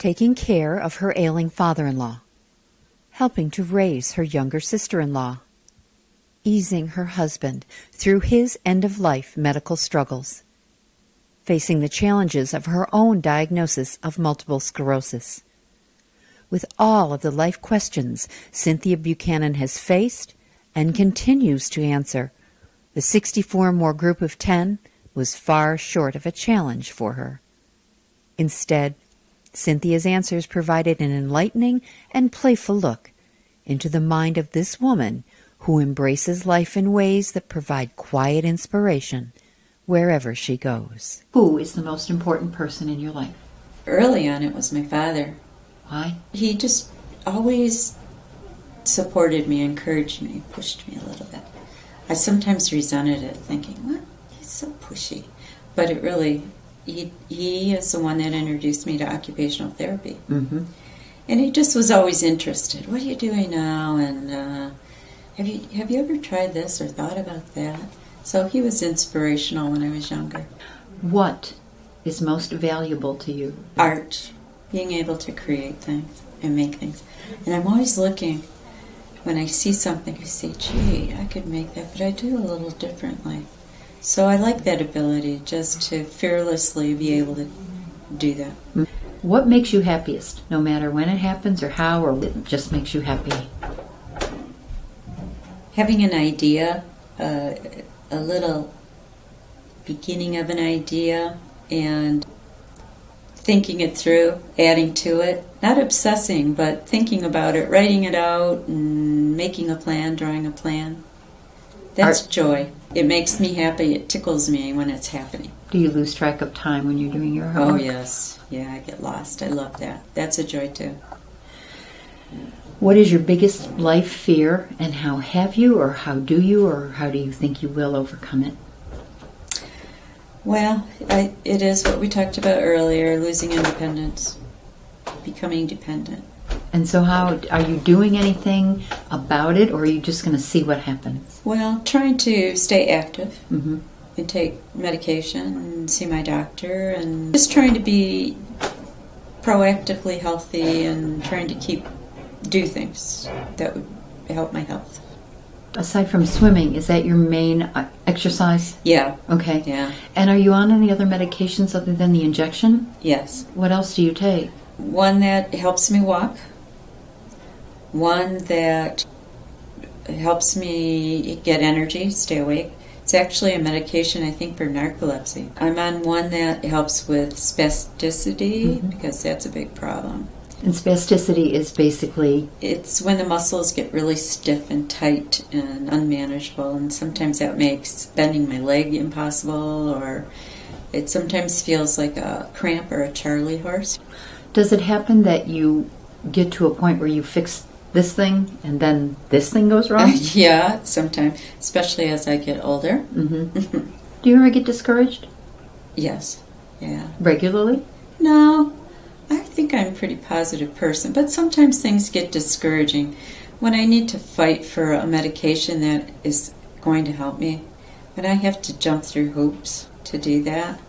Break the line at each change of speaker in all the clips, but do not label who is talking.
taking care of her ailing father-in-law, helping to raise her younger sister-in-law, easing her husband through his end-of-life medical struggles, facing the challenges of her own diagnosis of multiple sclerosis. With all of the life questions Cynthia Buchanan has faced and continues to answer, the 64 more group of 10 was far short of a challenge for her. Instead, Cynthia's answers provided an enlightening and playful look into the mind of this woman who embraces life in ways that provide quiet inspiration wherever she goes. Who is the most important person in your life?
Early on, it was my father.
Why?
He just always supported me, encouraged me, pushed me a little bit. I sometimes resented it, thinking, what? He's so pushy. But it really, he is the one that introduced me to occupational therapy.
Mm-hmm.
And he just was always interested. What are you doing now? And have you ever tried this or thought about that? So he was inspirational when I was younger.
What is most valuable to you?
Art. Being able to create things and make things. And I'm always looking, when I see something, I say, gee, I could make that, but I do a little differently. So I like that ability, just to fearlessly be able to do that.
What makes you happiest, no matter when it happens or how, or it just makes you happy?
Having an idea, a little beginning of an idea, and thinking it through, adding to it, not obsessing, but thinking about it, writing it out, and making a plan, drawing a plan. That's joy. It makes me happy. It tickles me when it's happening.
Do you lose track of time when you're doing your homework?
Oh, yes. Yeah, I get lost. I love that. That's a joy, too.
What is your biggest life fear, and how have you, or how do you think you will overcome it?
Well, it is what we talked about earlier, losing independence, becoming dependent.
And so how are you doing anything about it, or are you just going to see what happens?
Well, trying to stay active
Mm-hmm.
and take medication and see my doctor, and just trying to be proactively healthy and trying to do things that would help my health.
Aside from swimming, is that your main exercise?
Yeah.
Okay.
Yeah.
And are you on any other medications other than the injection?
Yes.
What else do you take?
One that helps me walk. One that helps me get energy, stay awake. It's actually a medication, I think, for narcolepsy. I'm on one that helps with spasticity, because that's a big problem.
And spasticity is basically...
It's when the muscles get really stiff and tight and unmanageable, and sometimes that makes bending my leg impossible, or it sometimes feels like a cramp or a Charlie horse.
Does it happen that you get to a point where you fix this thing and then this thing goes wrong?
Yeah, sometimes, especially as I get older.
Mm-hmm. Do you ever get discouraged?
Yes, yeah.
Regularly?
No. I think I'm a pretty positive person, but sometimes things get discouraging. When I need to fight for a medication that is going to help me, but I have to jump through hoops to do that.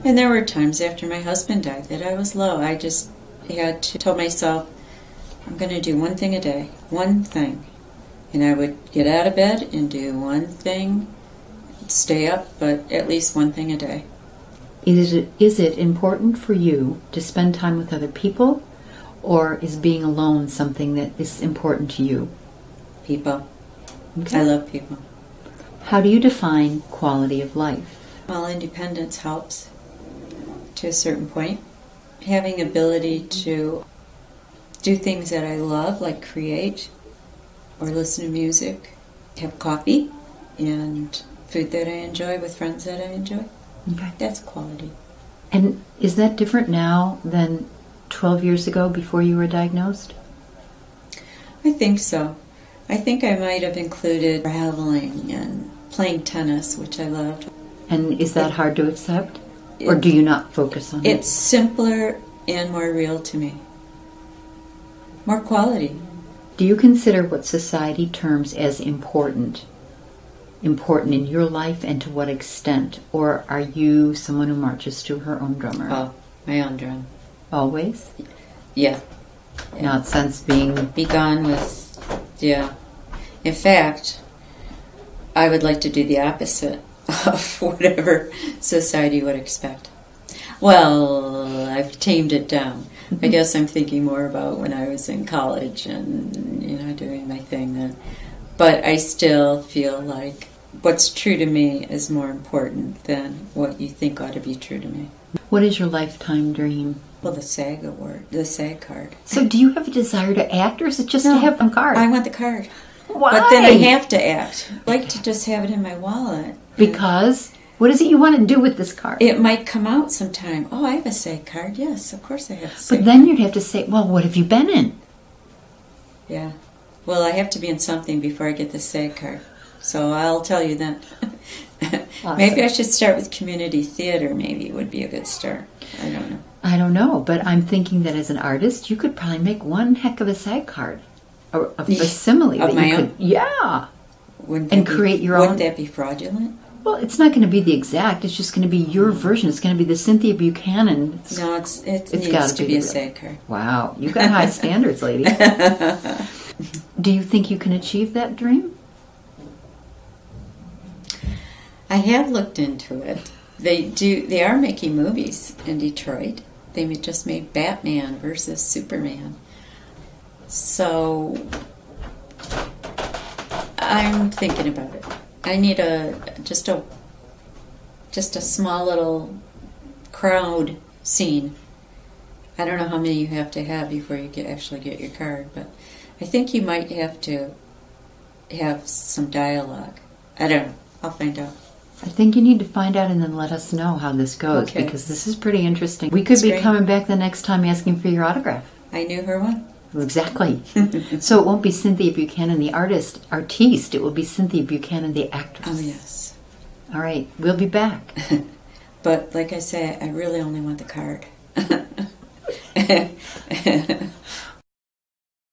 And there were times after my husband died that I was low. I just had to tell myself, I'm going to do one thing a day, one thing. And I would get out of bed and do one thing, stay up, but at least one thing a day.
Is it important for you to spend time with other people, or is being alone something that is important to you?
People.
Okay.
I love people.
How do you define quality of life?
Well, independence helps to a certain point. Having ability to do things that I love, like create or listen to music, have coffee, and food that I enjoy with friends that I enjoy.
Okay.
That's quality.
And is that different now than 12 years ago before you were diagnosed?
I think so. I think I might have included traveling and playing tennis, which I loved.
And is that hard to accept? Or do you not focus on it?
It's simpler and more real to me. More quality.
Do you consider what society terms as important in your life, and to what extent? Or are you someone who marches to her own drummer?
Oh, my own drum.
Always?
Yeah.
Not since being...
Be gone with, yeah. In fact, I would like to do the opposite of whatever society would expect. Well, I've tamed it down. I guess I'm thinking more about when I was in college and, doing my thing then. But I still feel like what's true to me is more important than what you think ought to be true to me.
What is your lifetime dream?
Well, the SAG award, the SAG card.
So do you have a desire to act, or is it just to have a card?
I want the card.
Why?
But then I have to act. I'd like to just have it in my wallet.
Because? What is it you want to do with this card?
It might come out sometime. Oh, I have a SAG card. Yes, of course I have a SAG
But then you'd have to say, well, what have you been in?
Yeah. Well, I have to be in something before I get the SAG card. So I'll tell you then.
Awesome.
Maybe I should start with community theater. Maybe would be a good start. I don't know.
I don't know, but I'm thinking that as an artist, you could probably make one heck of a SAG card. Or a facsimile.
Of my own?
Yeah.
And
create your own.
Wouldn't that be fraudulent?
Well, it's not going to be the exact. It's just going to be your version. It's going to be the Cynthia Buchanan.
No, it needs to be a SAG card.
Wow. You've got high standards, lady. Do you think you can achieve that dream?
I have looked into it. They are making movies in Detroit. They just made Batman versus Superman. So I'm thinking about it. I need just a small little crowd scene. I don't know how many you have to have before you actually get your card, but I think you might have to have some dialogue. I don't know. I'll find out.
I think you need to find out and then let us know how this goes,
Okay.
because this is pretty interesting. We could be
great.
coming back the next time asking for your autograph.
I knew her one.
Exactly. So it won't be Cynthia Buchanan, the artiste. It will be Cynthia Buchanan, the actress.
Oh, yes.
All right. We'll be back.
But like I say, I really only want the card.